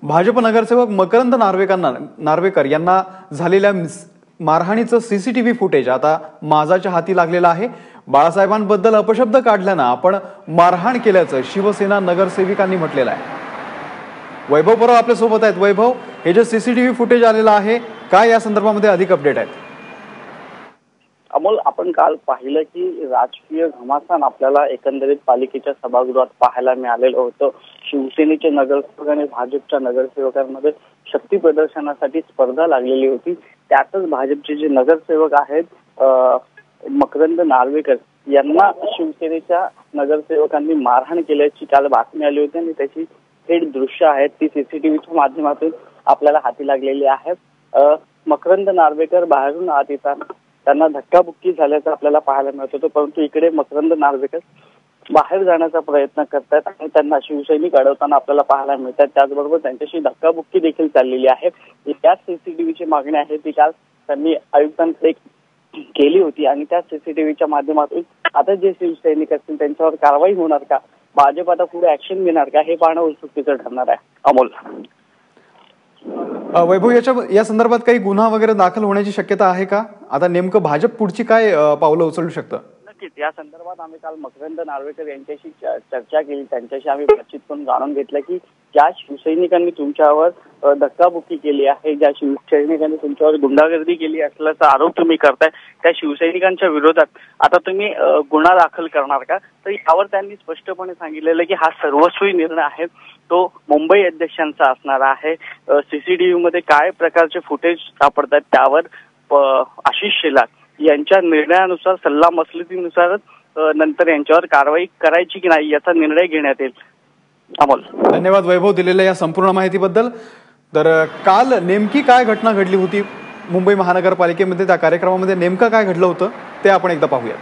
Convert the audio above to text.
भाजप नगरसेवक मकरंद नार्वेकर यांना झालेल्या मारहाणीचं सीसीटीव्ही फुटेज आता माझाच्या हाती लागलेलं आहे। बाळासाहेबांबद्दल अपशब्द काढल्यानं आपण मारहाण केल्याचं शिवसेना नगरसेविकांनी म्हटलेलं आहे। वैभव परब आपल्या सोबत आहेत। वैभव, हे जे सीसीटीव्ही फुटेज आलेलं आहे, काय या संदर्भामध्ये अधिक अपडेट आहेत? अमोल, आपण काल पाहिलं की राजकीय घमासान आपल्याला एकंदरीत पालिकेच्या सभागृहात पाहायला मिळालेलं होतं। शिवसेनेचे नगरसेवक आणि भाजपच्या नगरसेवकांमध्ये शक्ती प्रदर्शनासाठी स्पर्धा लागलेली होती। त्यातच भाजपचे जे नगरसेवक आहेत मकरंद नार्वेकर यांना शिवसेनेच्या नगरसेवकांनी मारहाण केल्याची काल बातमी आली होती आणि त्याची थेट दृश्य आहेत ती सीसीटीव्हीच्या माध्यमातून आपल्याला हाती लागलेली आहेत। मकरंद नार्वेकर बाहेरून आत येतात, त्यांना धक्काबुक्की झाल्याचं आपल्याला पाहायला मिळत होतं, परंतु इकडे मकरंद नार्वेकर बाहेर जाण्याचा प्रयत्न करतात आणि त्यांना शिवसैनिक अडवताना आपल्याला पाहायला मिळतात। त्याचबरोबर त्यांच्याशी धक्काबुक्की देखील चाललेली आहे। त्याच सीसीटीव्हीची मागणी आहे ती काल त्यांनी आयुक्तांकडे केली होती आणि त्या सीसीटीव्हीच्या माध्यमातून आता जे शिवसैनिक असतील त्यांच्यावर कारवाई होणार का, भाजप आता पुढे ऍक्शन घेणार का, हे पाहणं उत्सुकतेचं ठरणार आहे। अमोल, वैभव, या संदर्भात काही गुन्हा वगैरे दाखल होण्याची शक्यता आहे का? आता नेमकं भाजप पुढची काय पावलं उचलू शकतं? नक्कीच या संदर्भात आम्ही काल मकरंद नार्वेकर यांच्याशी चर्चा केली, त्यांच्याशी आम्ही बातचीत करून जाणून घेतलं की ज्या शिवसैनिकांनी तुमच्यावर धक्काबुक्की केली आहे, ज्या शिवसैनिकांनी तुमच्यावर गुंडागर्दी केली असल्याचा आरोप तुम्ही करताय, त्या शिवसैनिकांच्या विरोधात आता तुम्ही गुन्हा दाखल करणार का? तर यावर त्यांनी स्पष्टपणे सांगितलेलं की हा सर्वस्वी निर्णय आहे तो मुंबई अध्यक्षांचा असणार आहे। सीसीटीव्ही मध्ये काय प्रकारचे फुटेज सापडतात त्यावर आशिष शेलार यांच्या निर्णयानुसार सल्लामसलतीनुसार नंतर यांच्यावर कारवाई करायची की नाही याचा निर्णय घेण्यात येईल। अमोल, धन्यवाद वैभव दिलेल्या या संपूर्ण माहितीबद्दल। तर काल नेमकी काय घटना घडली होती मुंबई महानगरपालिकेमध्ये, त्या कार्यक्रमामध्ये नेमकं काय घडलं होतं ते आपण एकदा पाहूया।